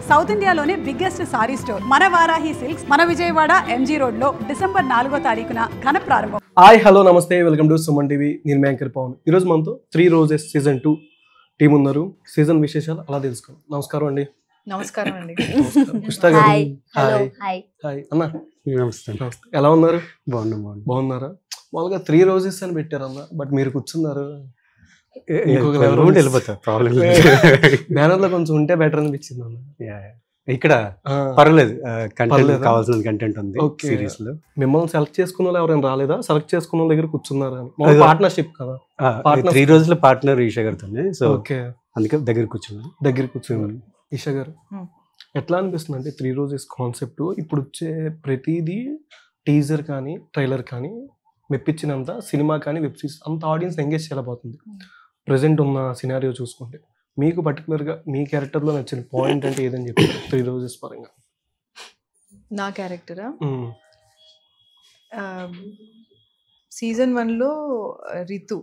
South ఇండియాలోనే biggest sorry store మన Varahi silks మన విజయవాడ ఎంజీ రోడ్ లో డిసెంబర్ 4వ తారీఖున ఘన ప్రారంభం. హాయ్ హలో నమస్తే వెల్కమ్ టు సుమన్ టీవీ. నేను మీ యాంకర్ పవన్. ఈరోజు మనతో 3 రోజెస్ సీజన్ 2 టీం ఉన్నారు. సీజన్ విశేషాలు అలా తెలుసుకోండి. నమస్కారం అండి. నమస్కారం అండి. పుష్ప గారు హాయ్ అన్న. నమస్తే. ఎలా ఉన్నారు? బాగున్నారా? మామూలుగా 3 రోజెస్ అని పెట్టారు అన్న, బట్ మీరు కూర్చున్నారు. బ్యానర్ లో కొంచెం ఉంటే బెటర్ అనిపించింది అన్న. ఇక్కడ పర్లేదు, కంటెంట్ కావాల్సిన కంటెంట్ ఉంది సిరీస్ లో. మిమ్మల్ని సెలెక్ట్ చేసుకున్న వాళ్ళు ఎవరైనా రాలేదా? సెలెక్ట్ చేసుకున్న వాళ్ళ దగ్గర కూర్చున్నారా? పార్ట్నర్షిప్ కదా. 3 రోజుల పార్ట్నర్ ఈషా గారితో, సో అందుకే దగ్గర కూర్చున్నాను. ఈషా గారు ఎట్లా అనిపిస్తుంది అంటే 3 రోజెస్ కాన్సెప్ట్ ఇప్పుడు వచ్చే ప్రతిదీ టీజర్ కానీ ట్రైలర్ కానీ మెప్పించినంత సినిమా కానీ వెబ్ సిరీస్ అంత ఆడియన్స్ ఎంగేజ్ చేయలేకపోతుంది. ప్రెసెంట్ ఉన్న సినారియో చూసుకుంటే మీకు పర్టికులర్గా మీ క్యారెక్టర్లో నచ్చిన పాయింట్ అంటే ఏదని చెప్పారు 3 రోజెస్ పరంగా? నా క్యారెక్టరా సీజన్ 1లో Ritu,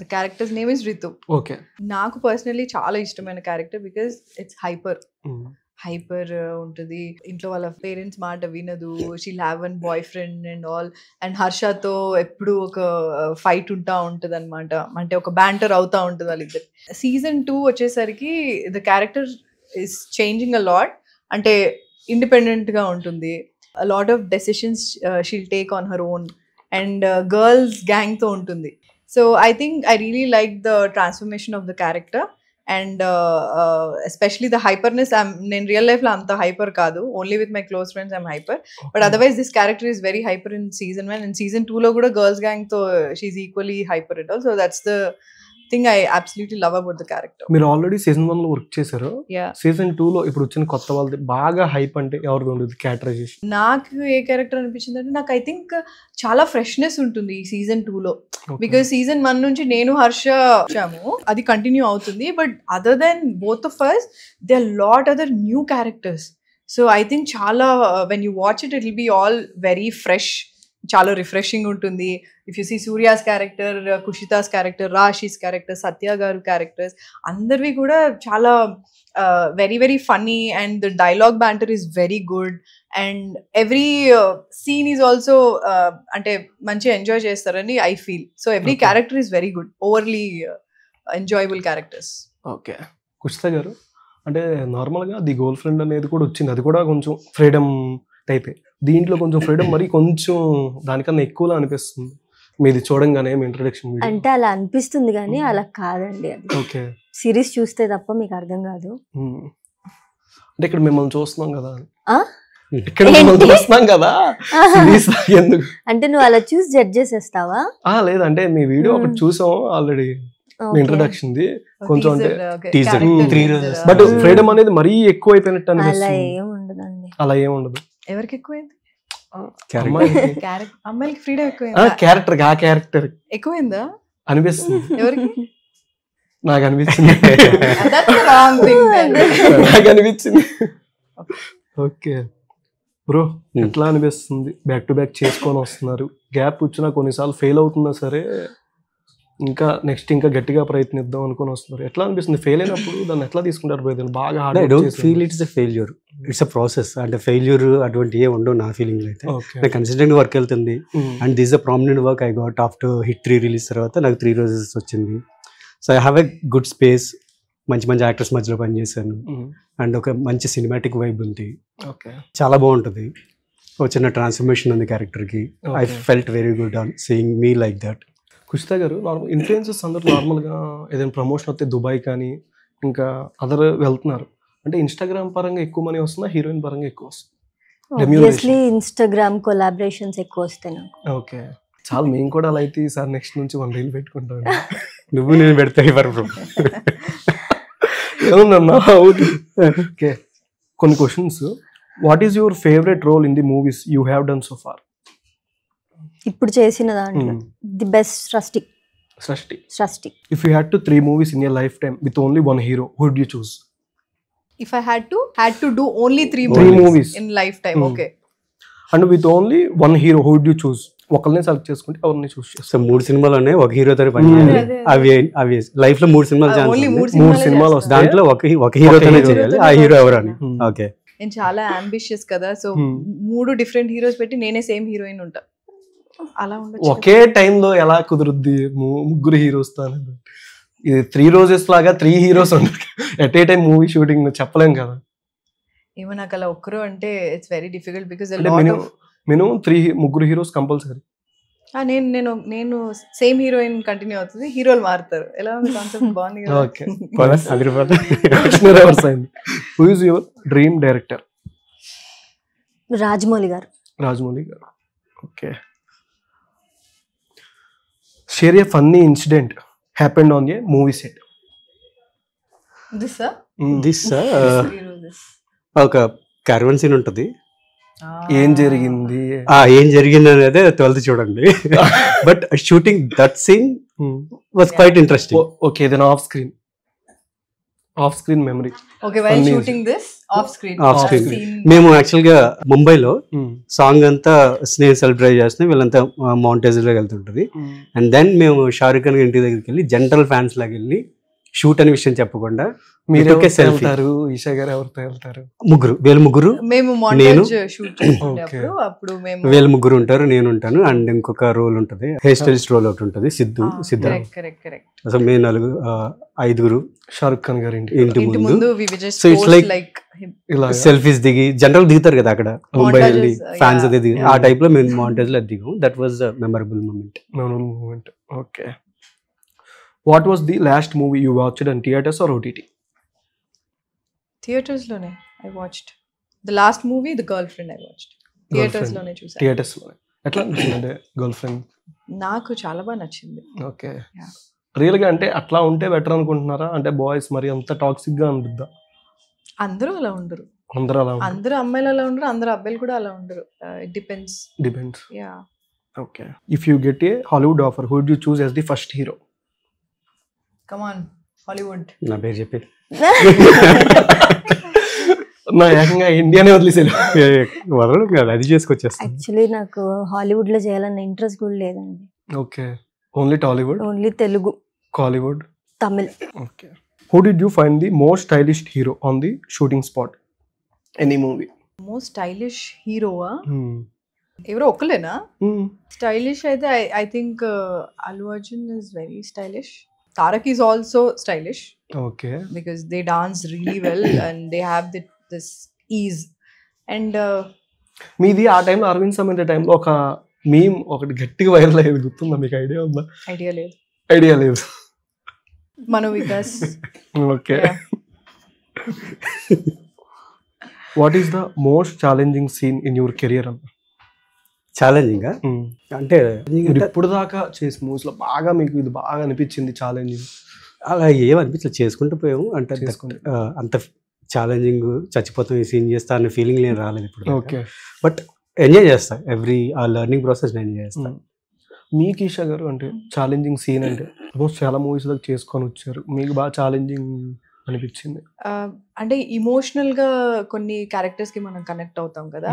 the characters name is Ritu. Okay. నాకు పర్సనలీ చాలా ఇష్టమైన క్యారెక్టర్ బికాస్ ఇట్స్ హైపర్ ఉంటుంది. ఇంట్లో వాళ్ళ పేరెంట్స్ మాట వినదు. She'll have one boyfriend and all. And హర్షతో ఎప్పుడు ఒక ఫైట్ ఉంటా ఉంటుంది అనమాట. అంటే ఒక బ్యాంటర్ అవుతా ఉంటుంది వాళ్ళిద్దరు. సీజన్ 2 వచ్చేసరికి the character is changing a lot. అంటే ఇండిపెండెంట్గా ఉంటుంది. A lot of decisions she'll take on her own. And girls గ్యాంగ్తో ఉంటుంది. So I think I really like the transformation of the character. And especially the hyperness. నేను real లైఫ్లో అంత hyper కాదు. Only with my close friends I'm hyper. But otherwise this character is very hyper in season 1. And season 2లో కూడా girls గ్యాంగ్తో she equally hyper it all. So that's the thing I absolutely love about the character. మీరు already season 1లో work చేశారు. Season 2లో ఇప్పుడు వచ్చిన కొత్త వాళ్ళది బాగా హైప్ అంటే ఎవరిది ఉండదు క్యారెక్టరైజేషన్? నాకు ఏ క్యారెక్టర్ అనిపించింది అంటే నాకు ఐ థింక్ చాలా ఫ్రెష్నెస్ ఉంటుంది ఈ సీజన్ 2లో. బికాస్ సీజన్ 1 నుంచి నేను హర్ష వచ్చాము, అది కంటిన్యూ అవుతుంది. But other than both of us there are lot other new characters. So I think చాలా when you watch it will be all very fresh. చాలా రిఫ్రెషింగ్ ఉంటుంది. If you see Surya's character, Kushita's character, Rashi's character, Satya garu characters అందరివి కూడా చాలా very very funny. And the dialogue banter is very good. And every scene is also అంటే మంచిగా enjoy చేస్తారని I feel. So every character is very good, overly enjoyable characters. Okay. Kushita garu అంటే నార్మల్గా the girl friend అనేది కూడా వచ్చింది. అది కూడా కొంచెం ఫ్రీడమ్ టైపే. దీంట్లో కొంచెం ఫ్రీడమ్ మరి కొంచెం దానికన్నా ఎక్కువలా అనిపిస్తుంది మీది చూడంగానే ఇంట్రడక్షన్. అంటే అలా అనిపిస్తుంది కానీ అలా కాదండి. అది ఓకే. సిరీస్ చూస్తే తప్ప మీకు అర్థం కాదు. అంటే ఇక్కడ మిమ్మల్ని చూస్తున్నాం కదా, ఇక్కడ మిమ్మల్ని చూస్తున్నాం కదా సిరీస్ ఎందుకు అంటే నువ్వు అలా చూసి జడ్జ్ చేసేస్తావా? లేదంటే మీ వీడియో ఒకటి చూసాం ఆల్రెడీ ఇంట్రడక్షన్ ది కొంచెం అంటే టీజర్ 3 రోజెస్. బట్ ఫ్రీడమ్ అనేది మరీ ఎక్కువ అయిపోయినట్టు అలా అనిపిస్తుంది. ఏముండదండి. అలా ఏముండదు. ఎవరికి ఎక్కువైంది? అమ్మాయికి అమ్మాయిలకి ఫ్రీడమ్ ఎక్కువైందా? క్యారెక్టర్ ఆ క్యారెక్టర్ ఎక్కువైందా అనిపిస్తుంది. ఎవరికి? నాకు అనిపించింది. నాకు అనిపించింది. ఓకే బ్రో, ఎట్లా అనిపిస్తుంది? బ్యాక్ టు బ్యాక్ చేసుకొని వస్తున్నారు. గ్యాప్ వచ్చినా కొన్నిసార్లు ఫెయిల్ అవుతున్నా సరే ఇంకా నెక్స్ట్ ఇంకా గట్టిగా ప్రయత్నిద్దాం అనుకుని వస్తున్నారు. ఎట్లా అనిపిస్తుంది ఫెయిల్ అయినప్పుడు? దాన్ని ఎట్లా తీసుకుంటారు బ్రదర్? బాగా hard work don't feel it's a failure, it's a process. అంటే ఫెయిల్యూర్ అటువంటి ఏ ఉండవు నా ఫీలింగ్ అయితే. నాకు కన్సిస్టెంట్ వర్క్ వెళ్తుంది. And this a prominent work I got after hit 3 release తర్వాత నాకు 3 రోజెస్ వచ్చింది. So I have a good space. మంచి మంచి యాక్టర్స్ మధ్యలో పనిచేశాను. అండ్ ఒక మంచి సినిమాటిక్ వైబ్ ఉంది. చాలా బాగుంటుంది. ఒక చిన్న ట్రాన్స్ఫర్మేషన్ ఉంది క్యారెక్టర్కి. I felt very good on seeing me like that. Kushitha గారు, నార్మల్ ఇన్ఫ్లుయెన్సర్స్ అందరూ నార్మల్గా ఏదైనా ప్రమోషన్ వస్తే దుబాయ్ కానీ ఇంకా అదర్ వెళ్తున్నారు. అంటే ఇన్స్టాగ్రామ్ పరంగా ఎక్కువ మనీ వస్తుందా, హీరోయిన్ పరంగా ఎక్కువ వస్తుంది? ఇన్స్టాగ్రామ్ కొలాబరేషన్స్ ఎక్కువ వస్తాయి నాకు. ఓకే, చాలా మేము కూడా అలా అయితే సార్ నెక్స్ట్ నుంచి 1 రీల్ పెట్టుకుంటాను. నువ్వు నేను పెడతా ఇవ్వరు. ఏమన్నా? ఓకే, కొన్ని questions. What is your favourite role in the movies you have done so far? ఇప్పుడు చేసిన దాంట్లో ది బెస్ట్ సృష్టి. If you had to 3 movies in your lifetime with only one hero, who would you choose? If I had to do only 3 movies in lifetime, okay. And with only one hero, who would you choose? ఒకరిని select చేసుకుంటే ఎవరిని చూస్ so చేస్తాం. 3 సినిమాలోనే ఒక హీరోతో పని చేయాలి. అదే. అవి లైఫ్ లో 3 సినిమాలు ఛాన్స్ ఓన్లీ ఉంది. 3 మూడు సినిమాలు సినిమాలు వస్తాయి. వస్తాయి. దాంట్లో ఒక హీరోతోనే hero. చేయాలి. ఆ హీరో ఎవరు అని. Hmm. ఓకే. నేను చాలా అంబిషియస్ కదా, సో Hmm. 3 డిఫరెంట్ హీరోస్ పెట్టి నేనే సేమ్ హీరోయిన్ ఉంటా, అలా ఉండొచ్చు. ఒకే టైంలో ఎలా కుదురుద్ది ముగ్గురు హీరోస్ తో అనేది? ఇది 3 రోజెస్ లాగా 3 హీరోస్ ఉంటారు at a time movie shooting చెప్పలేం కదా. ఏమో నాకు అలా ఒక్కరు అంటే ఇట్స్ వెరీ డిఫికల్ట్ బికాస్ అంటే మినిమం 3 హీరోస్ కంపల్సరీ. నేను సేమ్ హీరోయిన్ కంటిన్యూ అవుతుంది, హీరోలు మారుతారు. ఎలా ఉంది కాన్సెప్ట్? బాగుంది కదా. Okay, who is your dream director? Rajamouli గారు. రాజమౌళి గారు. Okay. Share a funny incident happened on a movie set. This ఒక క్యారవన్ సీన్ ఉంటుంది. ఏం జరిగింది? ఏం జరిగింది అనేది 12th చూడండి. But shooting that scene was quite interesting. Okay, then off screen memory. Okay, while Funny shooting this off screen. మేము actual గా ముంబైలో సాంగ్ అంతా స్నేహ్ సెలబ్రేట్ చేస్తున్నాం, వీళ్ళంతా మౌంటేజ్ లోకి వెళ్తుంటది. అండ్ దెన్ మేము షారుఖ్ ఖాన్ ఇంటి దగ్గరికి వెళ్ళి జనరల్ ఫ్యాన్స్ లాగా వెళ్ళి షూట్ అనే విషయం చెప్పకుండా మీరు సెల్ఫీ. వెళ్తారు, ఈషా గారు ఎవరితో వెళ్తారు? వీళ్ళు ముగ్గురు, మేము మాంటేజ్ షూట్ చేస్తుండే అప్పుడు మేము వీళ్ళు ముగ్గురు ఉంటారు, నేను ఉంటాను. అండ్ ఇంకొక రోల్ ఉంటుంది, హెయిర్ స్టైలిస్ట్ రోల్ ఒకటి ఉంటుంది, సిద్ధు. కరెక్ట్. అసలు మేము 5 షారుఖ్ ఖాన్ గారి ఇంటి ఇంటి ఇంటి ముందు ముందు we were just So it's post like- like him. ఇలా సెల్ఫీస్ దిగి జనరల్ దిగుతారు కదా అక్కడ ముంబై Montages, వెళ్ళి ఫ్యాన్స్ yeah. అదే దిగి ఆ టైప్ లో మేము మాంటేజ్ లో దిగాం. That was memorable moment. Moment. Okay. What was the last movie you watched in theaters or OTT? Theaters లోనే I watched the last movie the girlfriend. I watched theaters లోనే చూసాను. Theatres లో ఎట్లా అనిపించింది? అంటే girl friend నాకు చాలా బాగా నచ్చింది. ఓకే. Yeah. రియల్ గా అంటే అట్లా ఉంటే బెటర్ అనుకుంటున్నారా? అంటే బాయ్స్ మరి అంత టాక్సిక్ గా అనిపిద్దా? అందరూ అలా ఉండరు, అందరూ అలా అందరూ అమ్మాయిలు అలా ఉండరు, అందరూ అబ్బాయిలు కూడా అలా ఉండరు. It depends. Depends. Yeah. Okay. If you get a Hollywood offer, who would you choose as the first hero? Come on Hollywood. నా పేరు చెప్పి నా ఏకంగా ఇండియానే వదిలేసాను. వదలడం కాదు, అది చేసుకొచ్చేస్తాను. యాక్చువల్లీ నాకు హాలీవుడ్ లో చేయాలన్న ఇంట్రెస్ట్ కూడా లేదండి. Okay, only Tollywood, only Telugu, Kollywood, Tamil. Okay. Who did you find the most stylish hero on the shooting spot? Any movie. Most stylish హీరోవా? ఎవరో ఒక్కలేనా స్టైలిష్ అయితే? I think Allu Arjun is very stylish. Tarak is also stylish okay, because they dance really well and they have this ease. And మీది ఆ టైంలో అరవింద్ సమేత టైంలో ఒక meme ఒకటి గట్టిగా వైరల్ అయ్యేది గుర్తుందా? మీకు ఐడియా ఉందా? idea లేదు. ఐడియా లేదు. Manu Vikas. Okay. Yeah. What is the most challenging scene in your career అన్న? ఛాలెంజింగ్ అంటే మీరు ఇప్పుడు దాకా చేసిన మూవీస్ లో బాగా మీకు ఇది బాగా అనిపించింది ఛాలెంజింగ్? అలా ఏమనిపించలేదు, చేసుకుంటూ పోయాము. అంటే చేసుకుంటూ. అంత ఛాలెంజింగ్ చచ్చిపోతాం ఈ సీన్ చేస్తా అనే ఫీలింగ్ నేను రాలేదు ఇప్పుడు. ఓకే. బట్ ఎంజాయ్ చేస్తా, ఆ లెర్నింగ్ ప్రాసెస్ నేను ఎంజాయ్ చేస్తా. మీకు ఈషా గారు అంటే ఛాలెంజింగ్ సీన్ అంటే ఆల్మోస్ట్ చాలా మూవీస్ లో చేసుకొని వచ్చారు, మీకు బాగా ఛాలెంజింగ్ అనిపించింది? అంటే ఇమోషనల్ గా కొన్ని క్యారెక్టర్స్ కి మనం కనెక్ట్ అవుతాం కదా,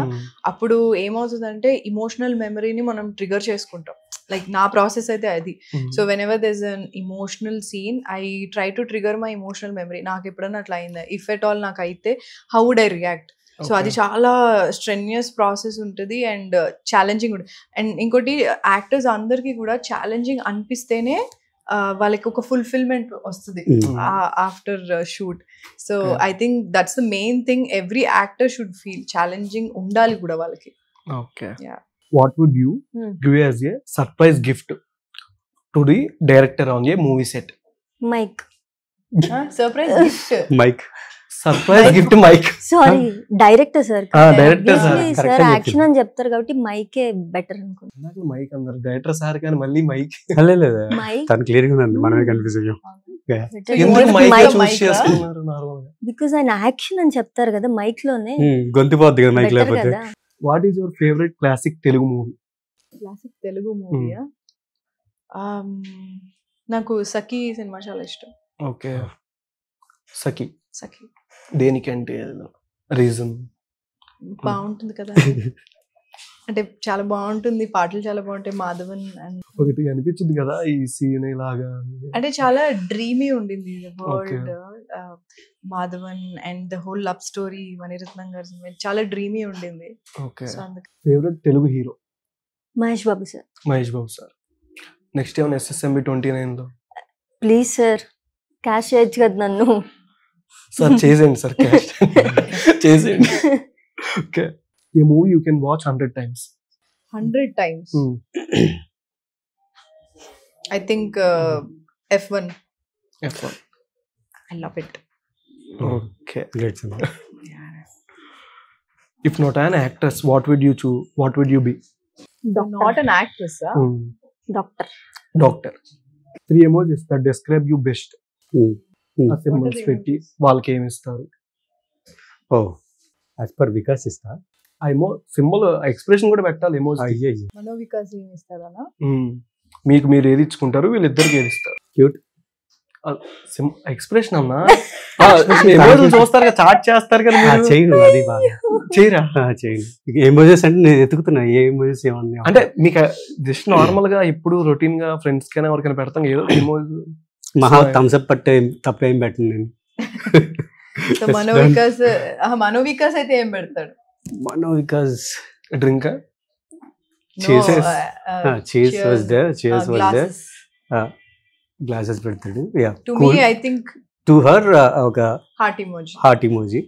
అప్పుడు ఏమవుతుందంటే ఇమోషనల్ మెమరీని మనం ట్రిగర్ చేసుకుంటాం. లైక్ నా ప్రాసెస్ అయితే అది. So whenever there is an emotional scene I try to trigger my emotional memory. నాకు ఎప్పుడన్నా అట్లా అయిందా, ఇఫ్ ఎట్ ఆల్ నాకు అయితే హౌ వుడ్ ఐ రియాక్ట్? సో అది చాలా స్ట్రెన్యూస్ ప్రాసెస్ ఉంటుంది అండ్ ఛాలెంజింగ్ ఉంటుంది. అండ్ ఇంకోటి యాక్టర్స్ అందరికీ కూడా ఛాలెంజింగ్ అనిపిస్తేనే వాళ్ళకి ఒక ఫుల్ఫిల్మెంట్ వస్తుంది after shoot. So I think that's the main thing every actor should feel. Challenging ఉండాలి కూడా వాళ్ళకి. Okay. What would you give as a surprise gift to the director on a movie set? Mike. Surprise gift. Mike. Surprise gift mike. Sorry, director sir. Director sir sir action అని చెప్తారు కాబట్టి మైకే better అనుకుంటున్నాను. Mike అందరు director sir కానీ మళ్ళీ mic. లేదా mic తను క్లియర్ గా ఉంది, మనమే కన్ఫ్యూజ్ అయ్యాం. ఎందుకు మైక్ చూస్ చేసుకున్నారు నార్మల్ గా? బికాజ్ ఆయన యాక్షన్ అని చెప్తారు కదా, మైక్ లోనే గొంతు పోద్ది కదా మైక్ better లేకపోతే. కదా. What is your favourite classic Telugu movie? Classic Telugu మూవీయా? నాకు సఖి సినిమా చాలా ఇష్టం. ఓకే. సఖి సఖి దేనికంటే రీజన్? బాగుంటుంది కదా. అంటే చాలా బాగుంటుంది, పాటలు చాలా బాగుంటాయి మాధవన్ అండ్ ఒకటి అనిపించింది కదా ఈ సీన్ ఇలాగా అంటే చాలా డ్రీమీ ఉండింది world. Madhavan and the whole love story Mani Ratnam గారి చాలా డ్రీమీ ఉండింది. ఓకే సో అందుకే favourite Telugu hero Mahesh Babu sir. Mahesh Babu sir. Next ఏమైనా SSMB 29లో ప్లీజ్ సార్ క్యాష్ చేయొచ్చు కదా నన్ను. సార్ చేసేయండి సార్ క్యాష్ చేసేయండి. Okay a movie you can watch 100 times? 100 times. I think F1. F1. I love it. Okay. Great cinema. If not an actress, what would you choose? What would you be? Not an actress. Doctor. Doctor. 3 emojis that describe you best. ఆ symbols the పెట్టి వాళ్ళకి ఏమి ఇస్తారు? ఓ as per Vikas ఇస్తా. ఆ symbol expression కూడా పెట్టాలి emoji. అయ్యే మనోవికాస్ ఏం ఇస్తారనా? మీకు మీరు ఏది ఇచ్చుకుంటారు, వీళ్ళిద్దరికి ఏది ఇస్తారు? క్యూట్ ఎక్స్ప్రెషన్ అన్నా ఎమోజీలు చూస్తారు కదా, చాట్ చేస్తారు కదా మీరు. చేయను అది బాగా చేయరా? చేయను. ఎమోజెస్ అంటే నేను ఎత్తుకుతున్నా ఏ ఎమోజెస్ ఏమన్నా అంటే మీకు జస్ట్ నార్మల్ గా ఇప్పుడు రొటీన్ గా ఫ్రెండ్స్ కైనా ఎవరికైనా పెడతాం ఏదో ఎమోజీ. మహా థమ్స్అప్ పట్టే తప్పేం పెట్టను నేను. సో మనోవికాస్ అయితే ఏం పెడతాడు? Mano Vikas drink Cheers. Cheese was there, cheese was there, glasses పెడతాడు. Yeah to me I think to her ఒక heart emoji. Heart emoji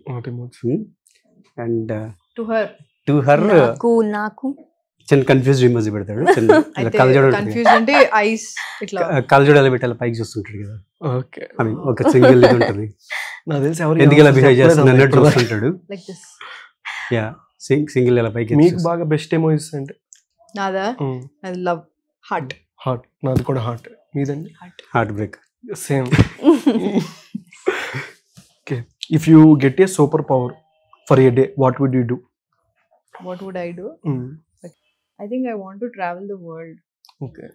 and to her నాకు చిన్న కన్ఫ్యూజ్డ్ ఇమోజీ పెడతాడు. చిన్న అయితే కలజోడ కన్ఫ్యూజ్ అంటే ఐస్ ఇట్లా కలజోడ పెట్టాలి పైకి చూస్తుంటాడు కదా. ఓకే ఐ మీన్ ఒక సింగిల్ ఇది ఉంటుంది. నాకు తెలిసి ఎవరు ఎందుకు ఇలా బిహేవ్ చేస్తుంది అన్నట్టు చూస్తుంటాడు. Like this. యా సింగిల్ ఇలా పైకి మీకు బాగా బెస్ట్ ఎమోజీస్ అంటే? నాదా అది లవ్ హార్ట్. హార్ట్. నాది కూడా హార్ట్. మీదండి? Heartbreak. Same. Okay if you get a superpower for a day what would you do? What would I do? I think I want to travel the world. Okay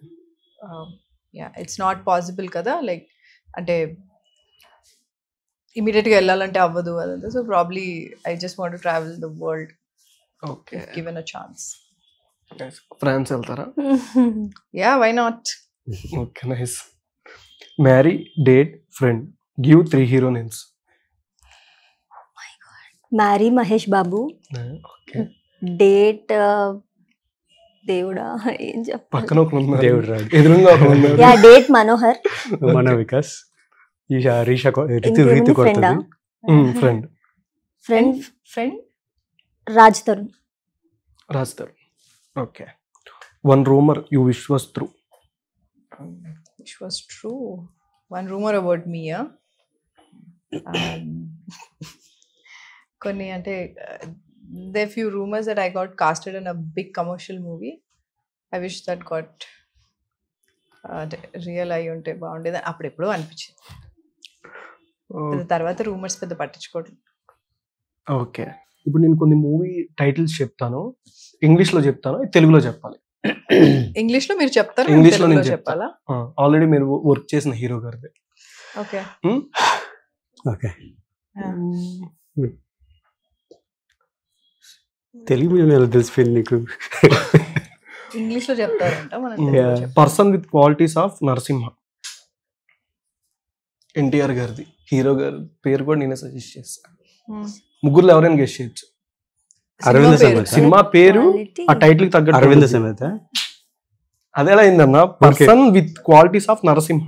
Yeah, it's not possible kada, like అంటే immediate గా వెళ్ళాలంటే అవ్వదు అదంతా. So probably I just want to travel the world okay if given a chance. France వెళ్తారా? Yeah, why not? Okay nice. Marry, date, friend. Give 3 hero names. Marry Mahesh Babu. Okay date దేవుడా ఏం చెప్పాలి. పక్కన ఒకరు ఉన్నారు, దేవుడు రాడు. ఎదురుగా ఒకరు ఉన్నారు. Yeah date Manohar. మనో వికాస్, ఈషా, రీషా, రీతు ఇంకేముంది కొడుతుంది. ఫ్రెండ్. Friend? రాజ్ తరుణ్. రాస్తారు. Okay. 1 rumor you wish was true. Which was true. One rumor about me, yeah. కొన్ని అంటే there are few rumors that I got casted in a big commercial movie. I wish that got real అయి ఉంటే బాగుండేది అప్పుడు ఎప్పుడో అనిపించింది. తర్వాత rumours పెద్ద పట్టించుకోవట్లేదు. ఓకే ఇప్పుడు నేను కొన్ని మూవీ టైటిల్స్ చెప్తాను, ఇంగ్లీష్ లో చెప్తాను, తెలుగులో చెప్పాలి. ఇంగ్లీష్ లో మీరు చెప్తారు, ఇంగ్లీష్ లో నేను చెప్పాలా? ఆల్రెడీ మీరు వర్క్ చేసిన హీరో గారిది. ఓకే ఓకే తెలుగు మీడియం ఎలా తెలిసిపోయింది నీకు? ఇంగ్లీష్ లో చెప్తారంట, మనం person with qualities of Narasimha. NTR గారిది, హీరో గారి పేరు కూడా నేనే సజెస్ట్ చేస్తాను. ముగ్గురులో ఎవరైనా గెస్ట్ చేయొచ్చు. అరవింద సమేత. సినిమా పేరు ఆ టైటిల్ కి తగ్గట్టు. అరవింద సమేత. అదేలా అయిందన్న, person with qualities of Narasimha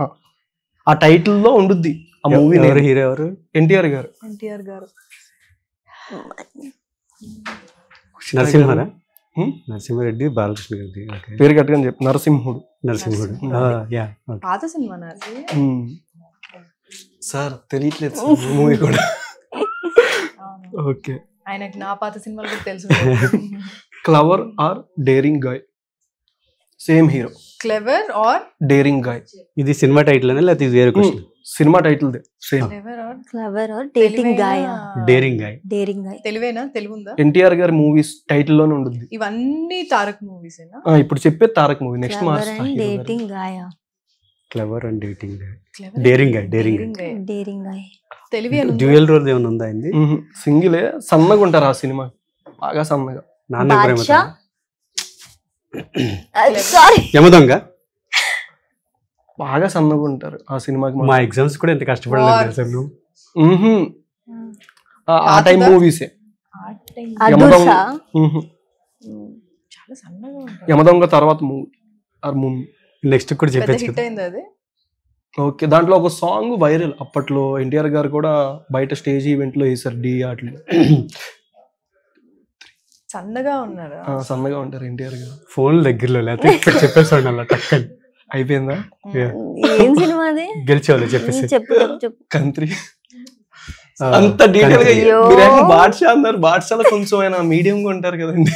ఆ టైటిల్ లో ఉండుద్ది. ఆ మూవీ హీరో ఎవరు? ఎన్టీఆర్ గారు. ఎన్టీఆర్ గారు. నరసింహరా? నరసింహారెడ్డి, బాలకృష్ణ గారి పేరు కట్టుగా చెప్పి నరసింహుడు. నరసింహుడు. పాత సినిమా నాది సార్, తెలియట్లేదు మూవీ కూడా. ఓకే ఆయనకి నా పాత సినిమాలు కూడా తెలుసు. Clever or daring guy? Same hero. Clever or daring guy. ఇది సినిమా టైటిల్ అనే లేకపోతే ఇది వేరే క్వశ్చన్? సినిమా title same. Clever or dating guy? Daring guy. Daring guy. తెలివేనా? తెలుగుందా? ఎన్టీఆర్ గారి మూవీస్ టైటిల్ లోనే ఉంటుంది. ఇవన్నీ తారక్ మూవీస్ ఏనా? ఇప్పుడు చెప్పేది Tarak movie. Next March dating guy. Clever and dating guy. Daring guy. Daring guy. Daring guy. తెలివి అని డ్యూయల్ రోల్ ఏమైనా ఉందా? అయింది సింగిలే. సన్నగా ఉంటారు ఆ సినిమా, బాగా సన్నగా. నాన్న ప్రేమ. సారీ. యమదొంగ. బాగా సన్నగా ఉంటారు ఆ సినిమాకి. మా ఎగ్జామ్స్ కూడా ఎంత కష్టపడలేదు తెలుసా నువ్వు. ఆ టైం మూవీసే. అదుర్సా. చాలా సన్నగా ఉంటారు. యమదొంగ తర్వాత మూవీ నెక్స్ట్ కూడా పెద్ద చెప్పచ్చు హిట్ అయింది అది. ఓకే, దాంట్లో ఒక సాంగ్ వైరల్ అప్పట్లో. ఎన్టీఆర్ గారు కూడా బయట స్టేజ్ ఈవెంట్ లో వేసారు డి ఆటలు. సన్నగా ఉన్నారా? సన్నగా ఉంటారు ఎన్టీఆర్ గారు. ఫోన్ దగ్గరలో లేకపోతే ఇప్పుడు చెప్పేసాడు అలా టక్కని. అయిపోయిందా? ఏం సినిమా అది? గెలిచేవాళ్ళు చెప్పేసి. చెప్పు చెప్పు చెప్పు. కంత్రి. అంత డీటెయిల్ గా అయ్యో. మీరు బాద్షా అన్నారు. బాద్షాలో కొంచెం ఆయన మీడియం గా ఉంటారు కదండి.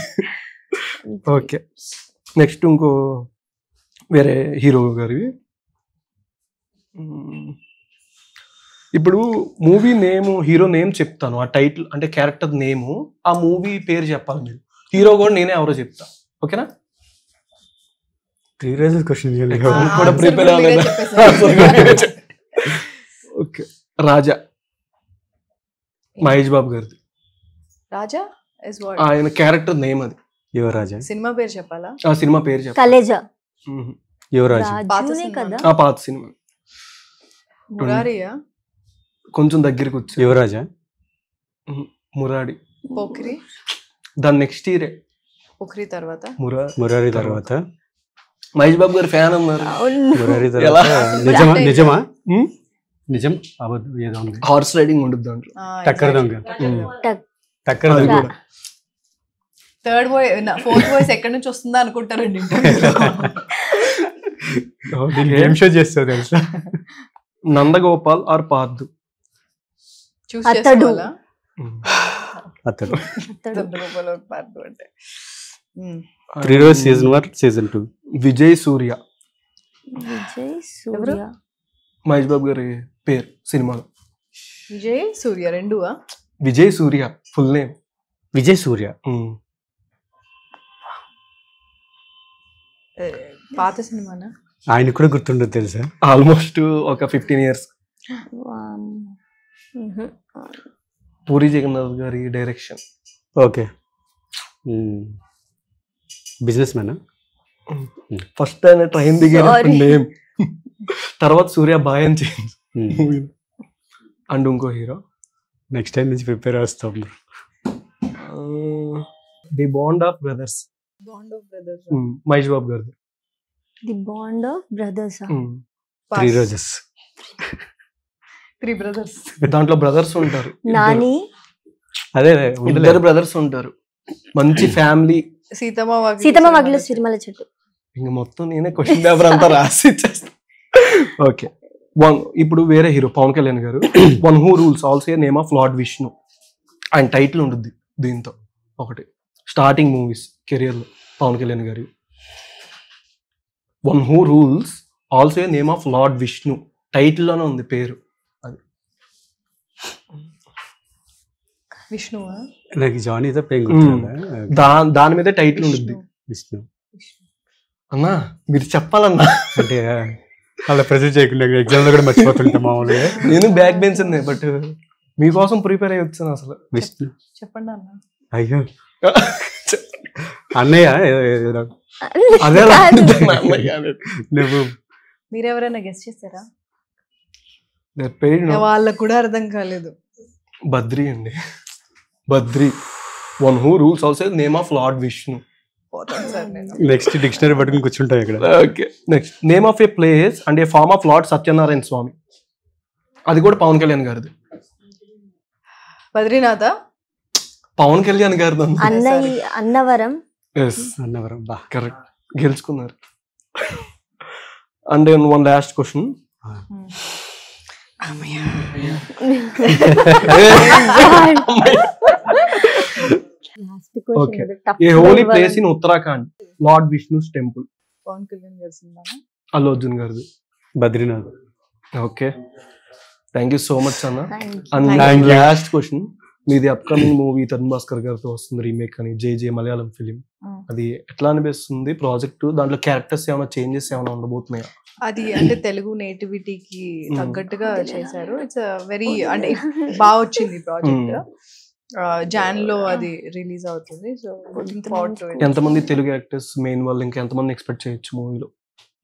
ఓకే, నెక్స్ట్ ఇంకో వేరే హీరో గారివి. ఇప్పుడు మూవీ నేమ్, హీరో నేమ్ చెప్తాను, ఆ టైటిల్ అంటే క్యారెక్టర్ నేము, ఆ మూవీ పేరు చెప్పాలి మీరు. హీరో కూడా నేనే ఎవరో చెప్తా, ఓకేనా? 3 రోజెస్ క్వశ్చన్ కూడా answer ప్రిపేర్ కూడా మీరే చెప్పేశారు. ఓకే, రాజా మహేష్ బాబు గారిది. రాజా is what? ఆయన క్యారెక్టర్ నేమ్ అది. యువరాజా. సినిమా పేరు చెప్పాలా? ఆ సినిమా పేరు చెప్పాలి. కలేజా. యువరాజా. రాజునే కదా. ఆ పాత సినిమా. మురారియా? కొంచెం దగ్గరికి వచ్చి. యువరాజా. మురాడి. పోఖ్రి? దాని నెక్స్ట్ ఇయరే. పోఖ్రి తర్వాత మురారి తర్వాత. మహేష్ బాబు గారి ఫ్యాన్ అన్నారు. మురారి ఎలా? తర్వాత నిజమా? నిజం అబద్ధం ఏదో ఉంది. హార్స్ రైడింగ్ ఉంటుంది దాంట్లో. టక్కర దొంగ. టక్కర అది దొంగ. కూడా. థర్డ్ వాయిస్, ఫోర్త్ వాయిస్ ఎక్కడి నుంచి వస్తుందా అనుకుంటారండి. గేమ్ షో చేస్తావు తెలుసా? నందగోపాల్ ఆర్ పార్దు. చూస్ అతడు. చేసుకోవాలా? అతడు. నందగోపాల్ or పార్థు అంటే. 3 రోజెస్ సీజన్ 1 సీజన్ 2. విజయ్ సూర్య. విజయ్ సూర్య. మహేష్ బాబు గారి పేరు సినిమాలో. విజయ్ సూర్య రెండువా? విజయ్ సూర్య ఫుల్ నేమ్. విజయ్ సూర్య. పాత సినిమానా? ఆయన కూడా గుర్తుండదు తెలుసా? ఆల్మోస్ట్ ఒక 15 years. Puri Jagannath garu direction. Okay. Businessman. First ఆయన ట్రైన్ దిగేటప్పుడు నేమ్, తర్వాత సూర్య బాయ్ అని చేంజ్ మూవీ. అండ్ ఇంకో హీరో. నెక్స్ట్ టైం నుంచి ప్రిపేర్ వస్తాం. The bond of brothers. Bond of brothers. Mahesh Babu గారిది. The bond of brothers. 3 roses. 3 brothers. దాంట్లో బ్రదర్స్ ఉంటారు. నాని. అదే ఇద్దరు బ్రదర్స్ ఉంటారు. మంచి ఫ్యామిలీ. సీతమ్మ వాకిలి సిరిమల్ల చెట్టు. ఇంక మొత్తం నేనే క్వశ్చన్ పేపర్ అంతా రాసి ఇచ్చేస్తా. ఓకే, ఇప్పుడు వేరే హీరో పవన్ కళ్యాణ్ గారు. One who rules also a name of lord Vishnu. ఆయన టైటిల్ ఉంటుంది దీంతో ఒకటి. స్టార్టింగ్ మూవీస్ కెరియర్ లో పవన్ కళ్యాణ్ గారి. One who rules also a name of lord Vishnu. Title లోనే ఉంది పేరు అది. విష్ణువా? నాకు జానీ తప్ప ఏం గుర్తుందా? దాని మీద టైటిల్ ఉంటుంది. విష్ణు అన్నా మీరు చెప్పాలన్నా. అంటే అలా ప్రెజెంట్ చేయకుండా ఎగ్జామ్ లో కూడా మర్చిపోతుంటా మామూలుగా. నేను బ్యాక్ బెంచ్ ఉంది, బట్ మీకోసం ప్రిపేర్ అయ్యి వచ్చాను అసలు. విష్ణు. చెప్పండి అన్న. అయ్యో అన్నయ్య. అదే నువ్వు మీరెవరైనా గెస్ట్ చేస్తారా? పేరు వాళ్ళకు కూడా అర్థం కాలేదు. బద్రి అండి. Badri. One who rules also name of lord Vishnu. Next dictionary పట్టుకుని కూర్చుంటాం ఇక్కడ. Okay, next name of a place and a form of lord Satyanarayana Swamy. అది కూడా పవన్ కళ్యాణ్ గారిది. బద్రీనాథ. పవన్ కళ్యాణ్ గారిది. అన్నవరం. అన్నవరం. బా కరెక్ట్, గెలుచుకున్నారు. And one last question. A holy place in Uttarakhand. Lord Vishnu's temple. Pawan Kalyan గారి సినిమా. అల్లు అర్జున్ గారిది. Badrinath. Okay, thank you so much అన్న. Thank you. And last question. మీది అప్కమింగ్ మూవీ తరుణ్ భాస్కర్ గారితో వస్తుంది రీమేక్ అని, జే మలయాళం ఫిలిం. అది ఎట్లా అనిపిస్తుంది ప్రాజెక్ట్? దాంట్లో క్యారెక్టర్స్ ఏమైనా చేంజెస్ ఏమైనా ఉండబోతున్నాయా? అది అంటే తెలుగు నేటివిటీకి తగ్గట్టుగా చేశారు. ఇట్స్ వెరీ అంటే బాగా వచ్చింది ప్రాజెక్ట్. జాన్ లో అది రిలీజ్ అవుతుంది. So looking forward to it. ఎంతమంది తెలుగు యాక్టర్స్ మెయిన్ వాళ్ళు ఇంకా ఎంతమంది ఎక్స్పెక్ట్ చేయొచ్చు మూవీలో?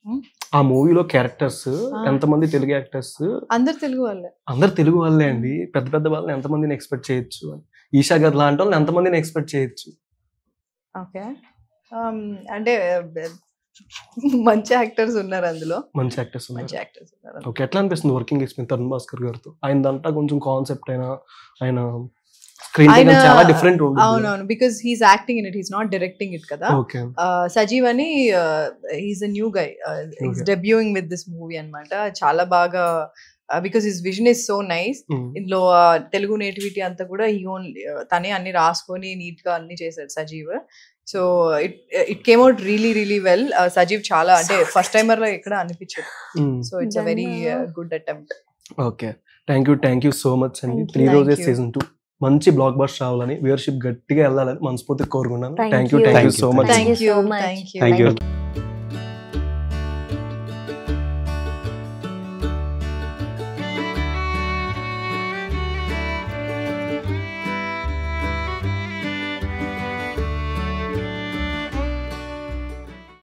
Hmm? ఆ మూవీలో క్యారెక్టర్స్ ఎంతమంది తెలుగు యాక్టర్స్? అందరు తెలుగు వాళ్ళే. అందరు తెలుగు వాళ్ళే అండి. పెద్ద పెద్ద వాళ్ళని ఎంతమందిని ఎక్స్పెక్ట్ చేయొచ్చు? ఈషా గారు లాంటి వాళ్ళని ఎంతమందిని ఎక్స్పెక్ట్ చేయొచ్చు? ఓకే, అంటే మంచి యాక్టర్స్ ఉన్నారు అందులో. మంచి యాక్టర్స్ మంచి యాక్టర్స్ ఉన్నారు. ఓకే, ఎట్లా అనిపిస్తుంది వర్కింగ్ ఎక్స్పీరియన్స్ తరుణ్ భాస్కర్ గారితో? ఆయన దంతా కొంచెం కాన్సెప్ట్ అయినా ఆయన స్క్రీన్ చాలా డిఫరెంట్ ఉంటుంది. అవునవును, because he's acting in it, he's not directing it కదా. ఓకే, సజీవ్ అని he's a new guy, he's debuting with this movie అన్నమాట. చాలా బాగా, because his vision is so nice. ఇందులో తెలుగు నేటివిటీ అంతా కూడా తనే అన్ని రాసుకొని నీట్ గా అన్ని చేశాడు Sajeev. So it came out really really well. Sajeev చాలా అంటే ఫస్ట్ టైమర్ లో ఎక్కడ అనిపించదు. So it's a very good attempt. Okay, thank you so much అండి. 3 రోజెస్ సీజన్ 2 మంచి బ్లాక్ బస్టర్ రావాలని, వ్యూవర్షిప్ గట్టిగా వెళ్ళాలని మనస్ఫూర్తిగా కోరుకున్నాను. Thank you so much. Thank you.